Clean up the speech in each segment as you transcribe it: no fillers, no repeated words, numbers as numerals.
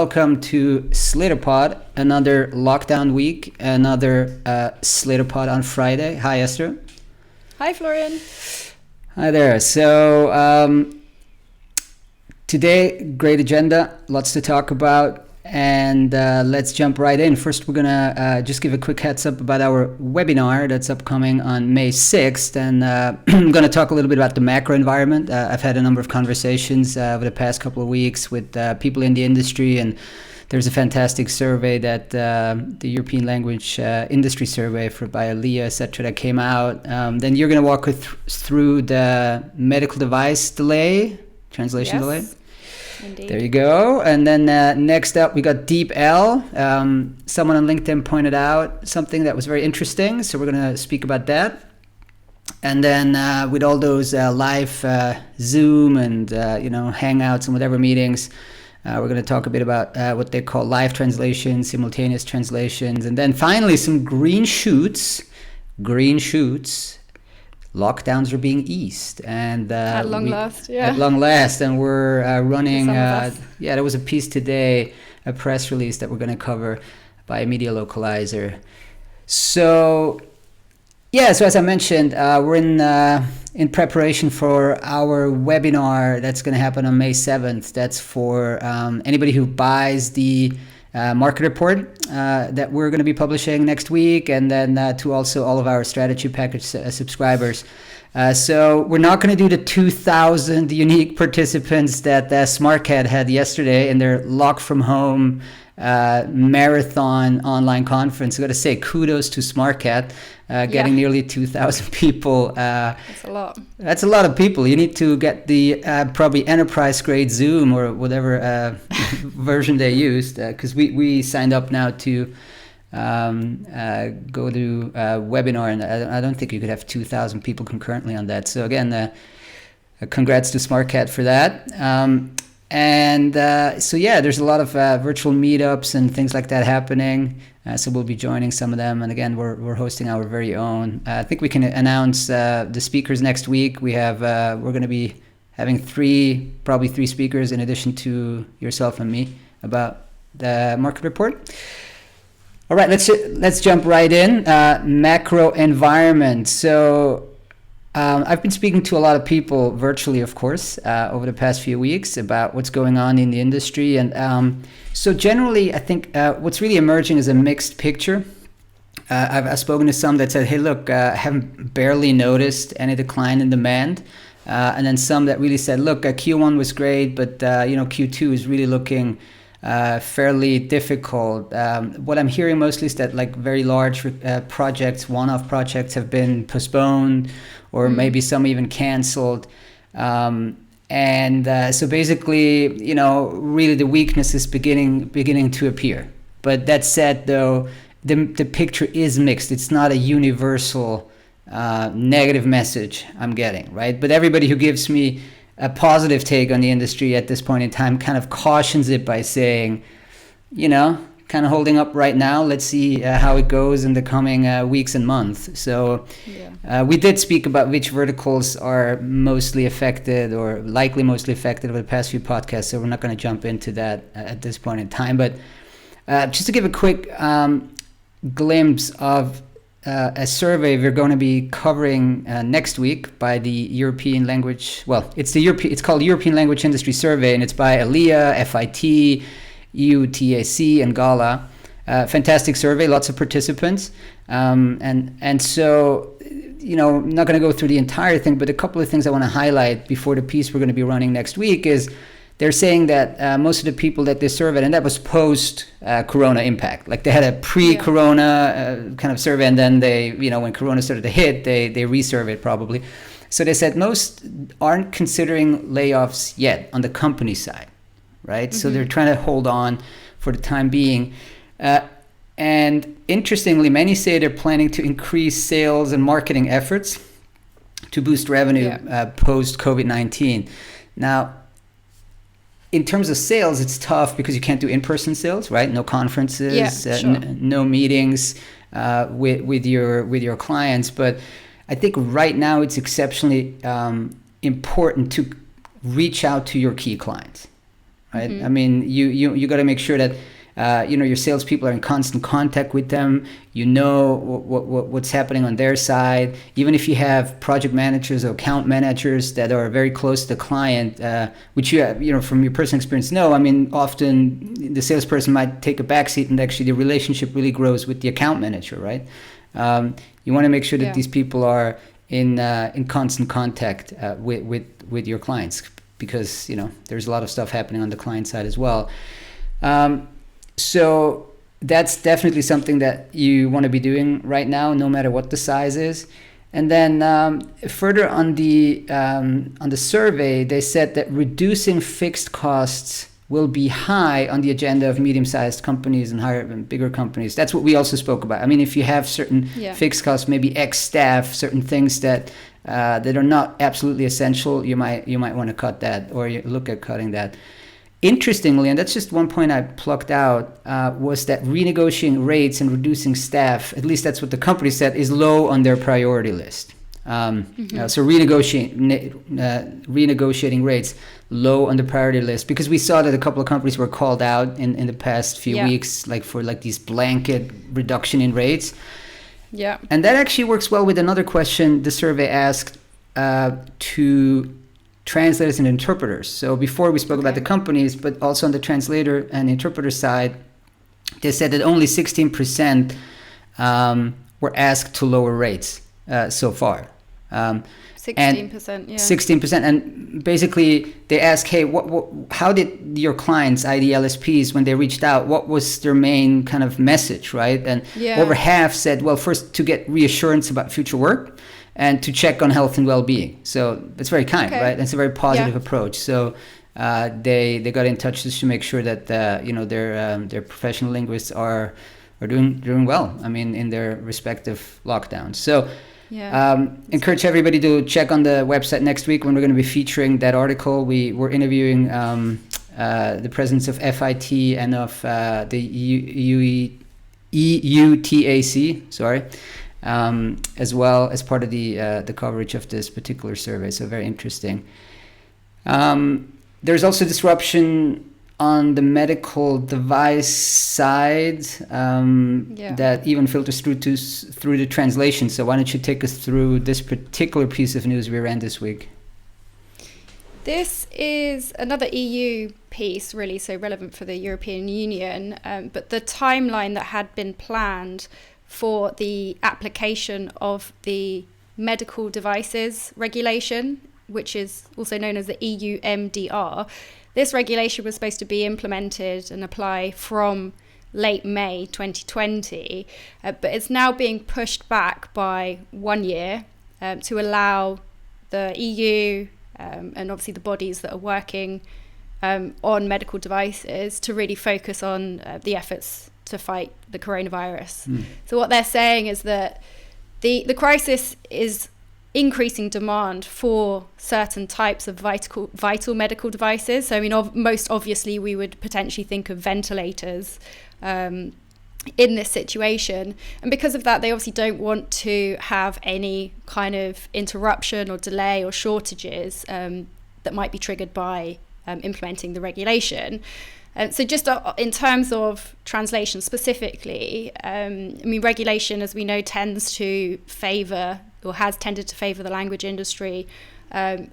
welcome to Slaterpod, another lockdown week, another Slaterpod on Friday. Hi, Esther. Hi, Florian. Hi there. So today, great agenda, lots to talk about, and let's jump right in. First, we're going to just give a quick heads up about our webinar that's upcoming on May 6th, and I'm going to talk a little bit about the macro environment. I've had a number of conversations over the past couple of weeks with people in the industry, and there's a fantastic survey that the European Language Industry Survey by ELIA, etc., that came out. Then you're going to walk us through the medical device translation delay. Indeed. There you go. And then next up, we got DeepL. Someone on LinkedIn pointed out something that was very interesting, so we're going to speak about that. And then with all those live Zoom and Hangouts and whatever meetings, we're going to talk a bit about what they call live translations, simultaneous translations, and then finally some green shoots. Lockdowns are being eased, and at long last, and we're running. There was a piece today, a press release that we're going to cover by a media localizer. So as I mentioned, we're in preparation for our webinar that's going to happen on May 7th. That's for anybody who buys the market report that we're going to be publishing next week, and then to also all of our strategy package subscribers. So we're not going to do the 2,000 unique participants that SmartCat had yesterday in their lock from home marathon online conference. I got to say kudos to SmartCat, getting nearly 2,000 people. That's a lot. That's a lot of people. You need to get the probably enterprise grade Zoom or whatever version they used, because we signed up now to go to webinar, and I don't think you could have 2,000 people concurrently on that. So again, congrats to SmartCat for that. There's a lot of virtual meetups and things like that happening. So we'll be joining some of them. And again, we're hosting our very own. I think we can announce the speakers next week. We're going to be having probably three speakers in addition to yourself and me about the market report. All right, let's jump right in. Macro environment. So I've been speaking to a lot of people virtually, of course, over the past few weeks about what's going on in the industry. And so generally, I think what's really emerging is a mixed picture. I've spoken to some that said, hey, look, I haven't barely noticed any decline in demand. And then some that really said, look, Q1 was great, but Q2 is really looking fairly difficult. What I'm hearing mostly is that like very large projects, one-off projects have been postponed, or maybe some even canceled. So basically, really the weakness is beginning to appear. But that said, though, the picture is mixed. It's not a universal negative message I'm getting, right? But everybody who gives me a positive take on the industry at this point in time kind of cautions it by saying, kind of holding up right now. Let's see how it goes in the coming weeks and months. So we did speak about which verticals are mostly affected or likely mostly affected over the past few podcasts. So we're not going to jump into that at this point in time. But just to give a quick glimpse of a survey we're going to be covering next week by the European Language. Well, it's called European Language Industry Survey, and it's by ELIA, FIT, EU TAC, and GALA. Fantastic survey, lots of participants, and so I'm not going to go through the entire thing, but a couple of things I want to highlight before the piece we're going to be running next week is they're saying that most of the people that they surveyed, and that was post-corona impact, like they had a pre-corona kind of survey, and then they, when corona started to hit, they resurveyed probably. So they said most aren't considering layoffs yet on the company side, right? Mm-hmm. So they're trying to hold on for the time being. And interestingly, many say they're planning to increase sales and marketing efforts to boost revenue post-COVID-19. Now, in terms of sales, it's tough because you can't do in-person sales, right? No conferences, no meetings with your clients. But I think right now it's exceptionally important to reach out to your key clients, right? I mean, you got to make sure that your salespeople are in constant contact with them. You know what's happening on their side. Even if you have project managers or account managers that are very close to the client, which you from your personal experience know. I mean, often the salesperson might take a backseat, and actually the relationship really grows with the account manager, right? You want to make sure that these people are in constant contact with your clients, because there's a lot of stuff happening on the client side as well. So that's definitely something that you want to be doing right now, no matter what the size is. And then further on the survey, they said that reducing fixed costs will be high on the agenda of medium-sized companies and bigger companies. That's what we also spoke about. I mean, if you have certain fixed costs, maybe X staff, certain things that are not absolutely essential, you might want to cut that, or you look at cutting that. Interestingly, and that's just one point I plucked out, was that renegotiating rates and reducing staff, at least that's what the company said, is low on their priority list. So renegotiating rates low on the priority list, because we saw that a couple of companies were called out in the past few weeks, for these blanket reduction in rates. Yeah. And that actually works well with another question the survey asked to translators and interpreters. So before we spoke about the companies, but also on the translator and interpreter side, they said that only 16% were asked to lower rates so far. 16%, 16%. And basically they ask, hey, how did your clients, i.e. LSPs, when they reached out, what was their main kind of message, right? And over half said, well, first to get reassurance about future work, and to check on health and well-being. So that's very kind, right? It's a very positive approach. So they got in touch just to make sure that their professional linguists are doing well. I mean, in their respective lockdowns. So encourage everybody to check on the website next week when we're going to be featuring that article. We're interviewing the presidents of FIT and of the EU TAC. Sorry. As well as part of the coverage of this particular survey. So very interesting. There's also disruption on the medical device side that even filters through the translation. So why don't you take us through this particular piece of news we ran this week? This is another EU piece, really, so relevant for the European Union, but the timeline that had been planned for the application of the medical devices regulation, which is also known as the EU MDR. This regulation was supposed to be implemented and apply from late May 2020, but it's now being pushed back by 1 year to allow the EU and obviously the bodies that are working on medical devices to really focus on the efforts to fight the coronavirus. So what they're saying is that the crisis is increasing demand for certain types of vital medical devices. So I mean, most obviously we would potentially think of ventilators in this situation, and because of that they obviously don't want to have any kind of interruption or delay or shortages that might be triggered by implementing the regulation. So just in terms of translation specifically, I mean, regulation, as we know, tends to favour or has tended to favour the language industry over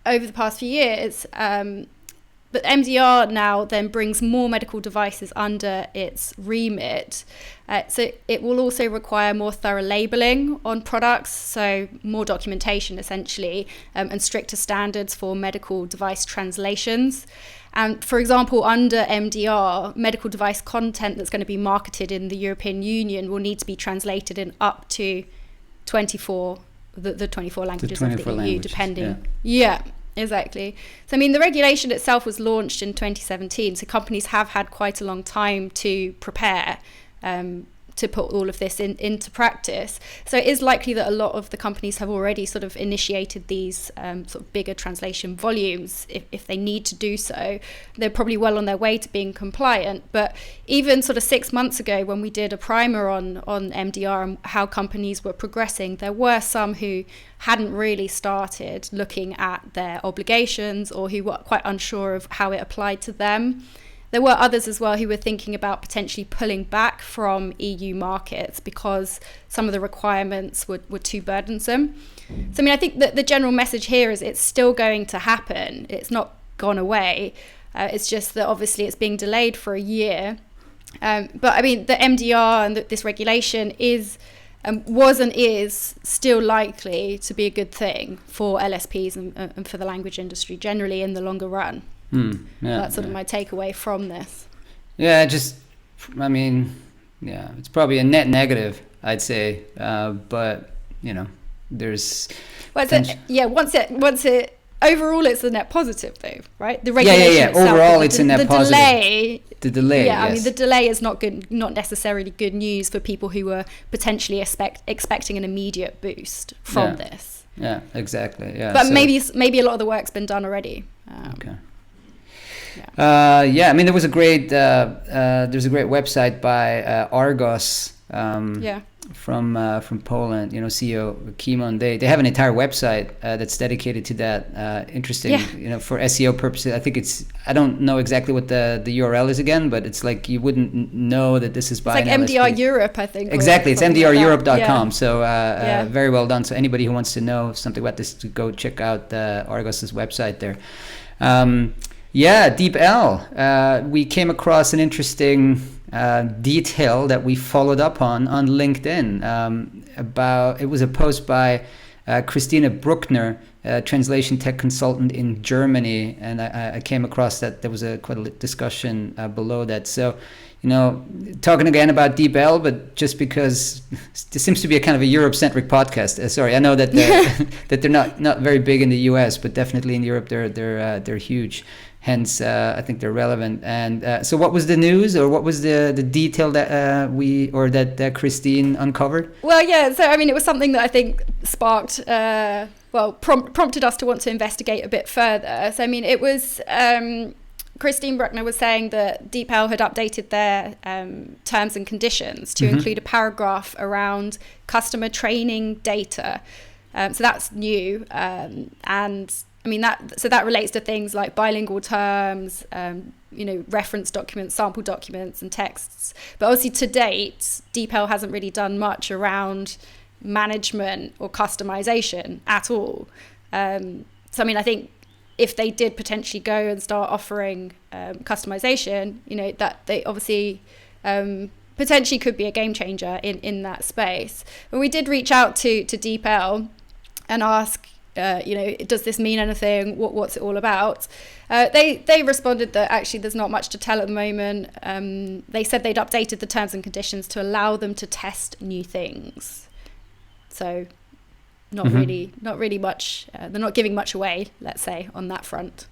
the past few years. But MDR now then brings more medical devices under its remit. So it will also require more thorough labelling on products, so more documentation essentially, and stricter standards for medical device translations. And for example, under MDR, medical device content that's going to be marketed in the European Union will need to be translated in up to 24 languages of the EU, depending. Yeah, exactly. So I mean, the regulation itself was launched in 2017, so companies have had quite a long time to prepare to put all of this into practice. So it is likely that a lot of the companies have already sort of initiated these sort of bigger translation volumes if they need to do so. They're probably well on their way to being compliant. But even sort of 6 months ago, when we did a primer on MDR and how companies were progressing, there were some who hadn't really started looking at their obligations or who were quite unsure of how it applied to them. There were others as well who were thinking about potentially pulling back from EU markets because some of the requirements were too burdensome. So, I mean, I think that the general message here is it's still going to happen. It's not gone away. It's just that obviously it's being delayed for a year. But, I mean, the MDR and this regulation was and is still likely to be a good thing for LSPs and for the language industry generally in the longer run. That's sort of my takeaway from this. Yeah, it's probably a net negative, I'd say. But there's. Well, once it overall, it's a net positive, though, right? The regulation yeah. itself, overall, it's a net positive. The delay. Yeah, yes. I mean, the delay is not good, not necessarily good news for people who were potentially expecting an immediate boost from this. Yeah, exactly. Yeah, but maybe a lot of the work's been done already. Okay. I mean, there was a great website by Argos from Poland, CEO Kimon. They have an entire website that's dedicated to that. Interesting, for SEO purposes. I think I don't know exactly what the URL is again, but it's like you wouldn't know that this is by it's like MDR LSP. Europe, I think. Exactly, it's mdreurope.com. So very well done. So anybody who wants to know something about this, to go check out Argos's website there. DeepL. We came across an interesting detail that we followed up on LinkedIn. It was a post by Christina Bruckner, translation tech consultant in Germany, and I came across that there was quite a discussion below that. So, talking again about DeepL, but just because this seems to be a kind of a Europe-centric podcast. Sorry, I know that they're not very big in the US, but definitely in Europe they're huge. Hence, I think they're relevant. And so, what was the news, or what was the detail that that Christine uncovered? Well, yeah. So, I mean, it was something that I think sparked, prompted us to want to investigate a bit further. So, I mean, it was Christine Bruckner was saying that DeepL had updated their terms and conditions to include a paragraph around customer training data. So that's new, and I mean, that relates to things like bilingual terms, reference documents, sample documents, and texts. But obviously, to date, DeepL hasn't really done much around management or customization at all. So, I mean, I think if they did potentially go and start offering customization, that they obviously potentially could be a game changer in that space. But we did reach out to DeepL and ask, does this mean anything? What's it all about? They responded that actually there's not much to tell at the moment. They said they'd updated the terms and conditions to allow them to test new things. So not really much. They're not giving much away, let's say, on that front.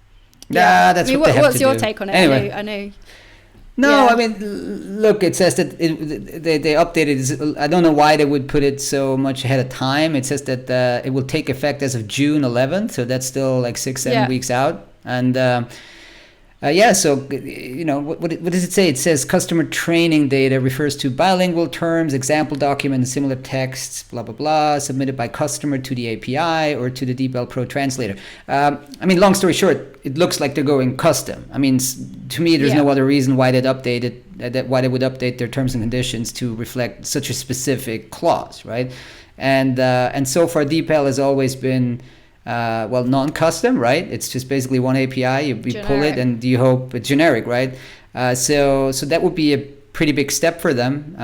That's what they have what's to your do. take on it? Anyway. I know. No, Yeah. I mean, look, it says that they updated. I don't know why they would put it so much ahead of time. It says that it will take effect as of June 11th, so that's still like 6-7 weeks out. And so what does it say? It says customer training data refers to bilingual terms, example documents, similar texts, blah blah blah, submitted by customer to the API or to the DeepL Pro translator. I mean, long story short, it looks like they're going custom. I mean, to me, there's no other reason why they'd update it. Why they would update their terms and conditions to reflect such a specific clause, right? And so far, DeepL has always been non-custom, right? It's just basically one API. You pull it and you hope it's generic, right? So that would be a pretty big step for them.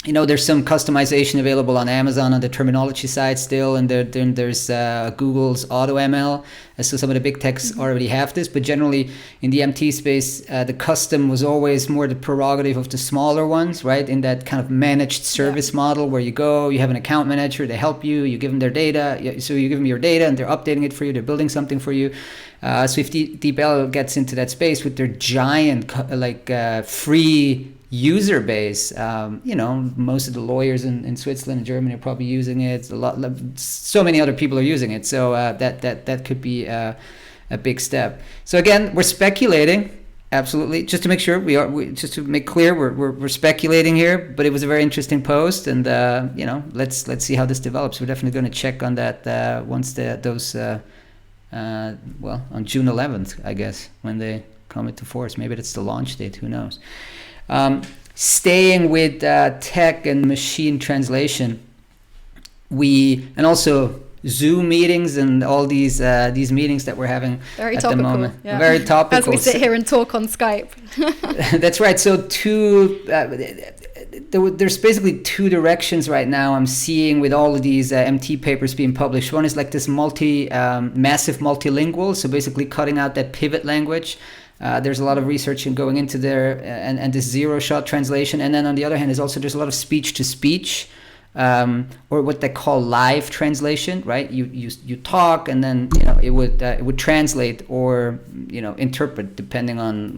There's some customization available on Amazon on the terminology side still, and then there's Google's AutoML. So some of the big techs already have this, but generally in the MT space, the custom was always more the prerogative of the smaller ones, right? In that kind of managed service model where you have an account manager, they help you, you give them their data, so you give them your data and they're updating it for you, they're building something for you. So if DeepL gets into that space with their giant free user base. Most of the lawyers in Switzerland and Germany are probably using it. So many other people are using it. So that could be a big step. So again, we're speculating. Absolutely. Just to make sure just to make clear, we're speculating here, but it was a very interesting post, and let's see how this develops. We're definitely going to check on that once on June 11th, I guess, when they come into force. Maybe that's the launch date. Who knows? Staying with tech and machine translation, and also Zoom meetings and all these meetings that we're having very at topical, the moment. yeah. Very topical. As we sit here and talk on Skype. That's right. So there's basically two directions right now I'm seeing with all of these MT papers being published. One is like this massive multilingual, so basically cutting out that pivot language. There's a lot of research going into there, and this zero-shot translation. And then on the other hand, there's a lot of speech-to-speech, or what they call live translation, right? You talk, and then it would translate or interpret, depending on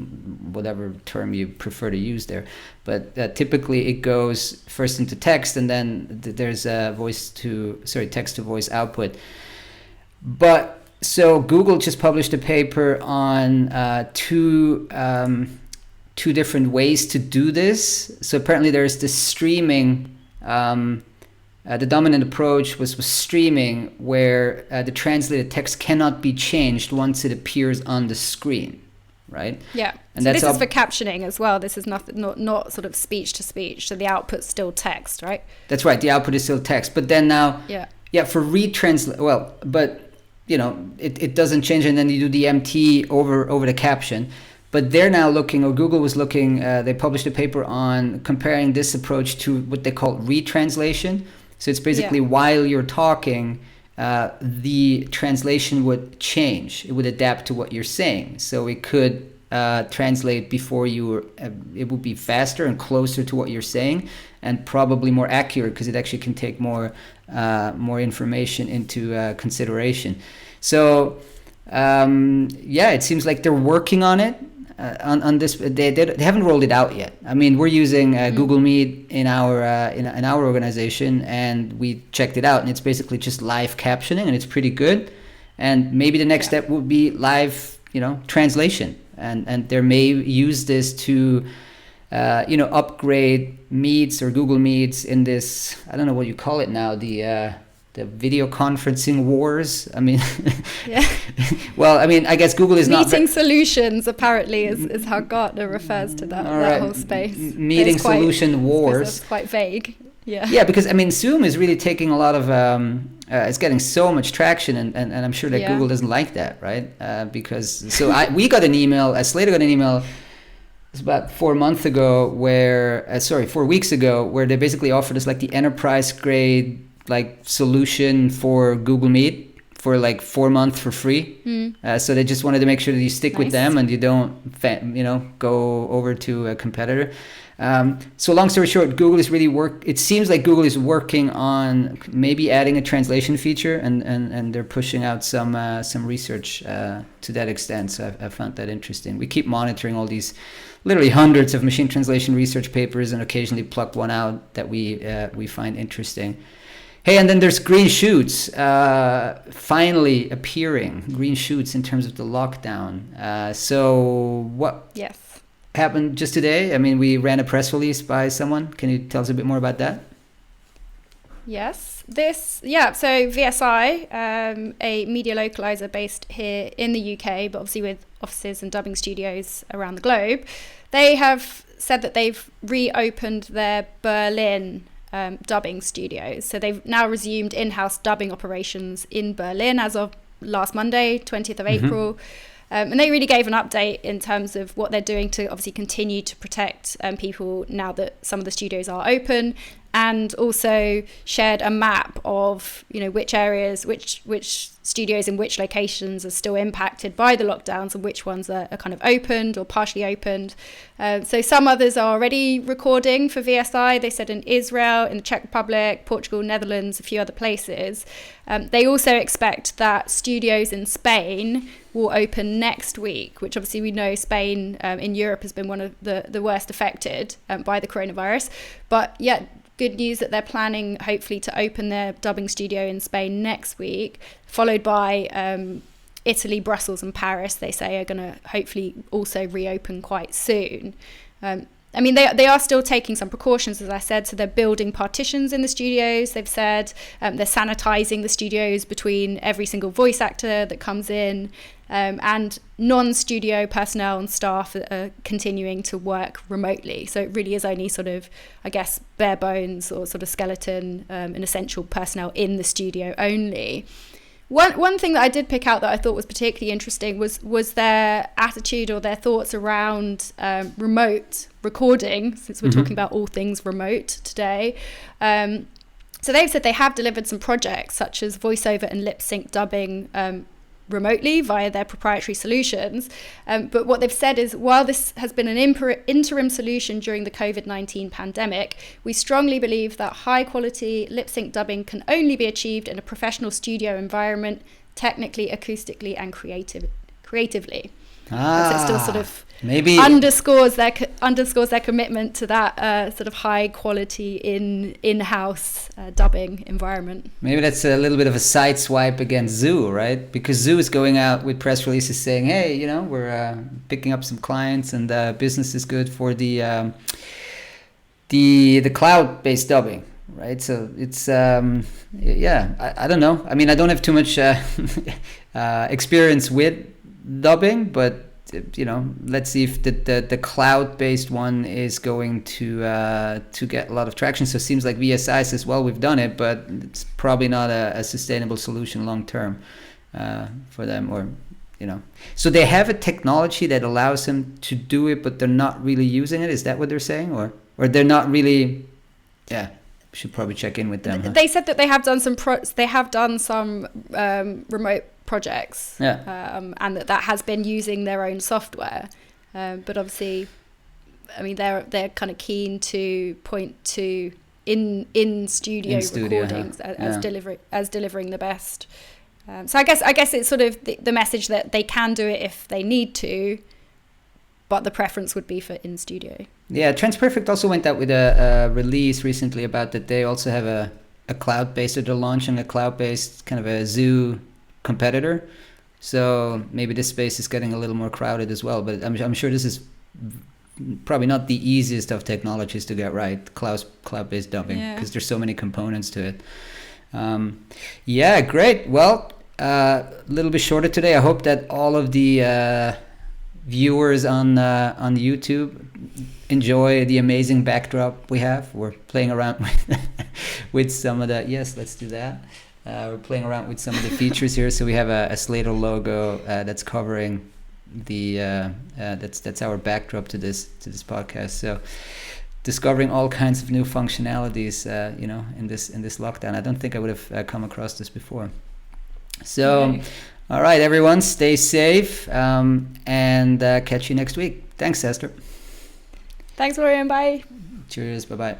whatever term you prefer to use there. But typically it goes first into text, and then there's a text to voice output. But so Google just published a paper on two different ways to do this. So apparently there's this streaming. The dominant approach was streaming, where the translated text cannot be changed once it appears on the screen, right? Yeah. And so this is for captioning as well. This is not sort of speech to speech. So the output's still text, right? That's right. The output is still text. But then now, for retranslate. Well, but it doesn't change, and then you do the MT over the caption. But they're now looking, or Google was looking, they published a paper on comparing this approach to what they call retranslation. So it's basically while you're talking, the translation would change. It would adapt to what you're saying. So it could translate before it would be faster and closer to what you're saying, and probably more accurate, because it actually can take more information into consideration. So it seems like they're working on it. On this, they haven't rolled it out yet. I mean, we're using Google Meet in our in our organization, and we checked it out, and it's basically just live captioning, and it's pretty good. And maybe the next step would be live, translation, and they may use this to, upgrade Meets or Google Meets in this. I don't know what you call it now. The video conferencing wars. I mean, well, I mean, I guess Google is not meeting solutions. Apparently, is how Gartner refers to that whole space. Meeting solution wars. It's quite vague. Yeah. Yeah, because I mean, Zoom is really taking a lot of. It's getting so much traction, and I'm sure that Google doesn't like that, right? We got an email. Slater got an email. It's about 4 weeks ago, where they basically offered us like the enterprise grade solution for Google Meet for 4 months for free. So they just wanted to make sure that you stick with them and you don't go over to a competitor. So long story short, Google is it seems like Google is working on maybe adding a translation feature, and they're pushing out some research to that extent. So I found that interesting. We keep monitoring all these literally hundreds of machine translation research papers, and occasionally pluck one out that we find interesting. Hey, and then there's green shoots finally appearing. Green shoots in terms of the lockdown. So what happened just today? I mean, we ran a press release by someone. Can you tell us a bit more about that? Yes. So VSI, a media localizer based here in the UK, but obviously with offices and dubbing studios around the globe, they have said that they've reopened their Berlin dubbing studios. So they've now resumed in-house dubbing operations in Berlin as of last Monday, 20th of April. And they really gave an update in terms of what they're doing to obviously continue to protect people now that some of the studios are open. and also shared a map of, which areas, which studios in which locations are still impacted by the lockdowns and which ones are kind of opened or partially opened. So some others are already recording for VSI. They said in Israel, in the Czech Republic, Portugal, Netherlands, a few other places. They also expect that studios in Spain will open next week, which obviously we know Spain in Europe has been one of the worst affected by the coronavirus. But yeah, good news that they're planning hopefully to open their dubbing studio in Spain next week, followed by Italy, Brussels and Paris, they say, are going to hopefully also reopen quite soon. I mean, they are still taking some precautions, as I said. So they're building partitions in the studios, they've said. They're sanitizing the studios between every single voice actor that comes in. And non-studio personnel and staff are continuing to work remotely. So it really is only sort of, I guess, bare bones or sort of skeleton and essential personnel in the studio only. One thing that I did pick out that I thought was particularly interesting was their attitude or their thoughts around remote recording, since we're talking about all things remote today. So they've said they have delivered some projects such as voiceover and lip sync dubbing remotely via their proprietary solutions. But what they've said is, while this has been an interim solution during the COVID-19 pandemic, we strongly believe that high quality lip sync dubbing can only be achieved in a professional studio environment, technically, acoustically and creatively. So it still sort of maybe underscores their commitment to that sort of high quality in-house dubbing environment. Maybe that's a little bit of a side swipe against Zoo, right? Because Zoo is going out with press releases saying, hey, we're picking up some clients and business is good for the cloud-based dubbing, right? So it's I don't know. I mean, I don't have too much experience with dubbing, but let's see if the cloud-based one is going to get a lot of traction. So it seems like VSI says, well, we've done it, but it's probably not a sustainable solution long term for them, or so they have a technology that allows them to do it, but they're not really using it. Is that what they're saying, or they're not really? Yeah, we should probably check in with them. They said that they have done some remote projects, and that has been using their own software, but obviously, I mean, they're kind of keen to point to in studio recordings as delivering the best. So I guess it's sort of the message that they can do it if they need to, but the preference would be for in studio. Yeah, Transperfect also went out with a release recently about that they also have a cloud-based, or they're launching a cloud-based kind of a Zoo competitor. So maybe this space is getting a little more crowded as well, but I'm sure this is probably not the easiest of technologies to get right, cloud-based dubbing, because there's so many components to it. Great. Well, a little bit shorter today. I hope that all of the viewers on YouTube enjoy the amazing backdrop we have. We're playing around with some of the, yes, let's do that. We're playing around with some of the features here. So we have a Slater logo that's covering the that's our backdrop to this podcast. So discovering all kinds of new functionalities, in this lockdown. I don't think I would have come across this before. So, all right, everyone, stay safe, and catch you next week. Thanks, Esther. Thanks, Florian. Bye. Cheers. Bye-bye.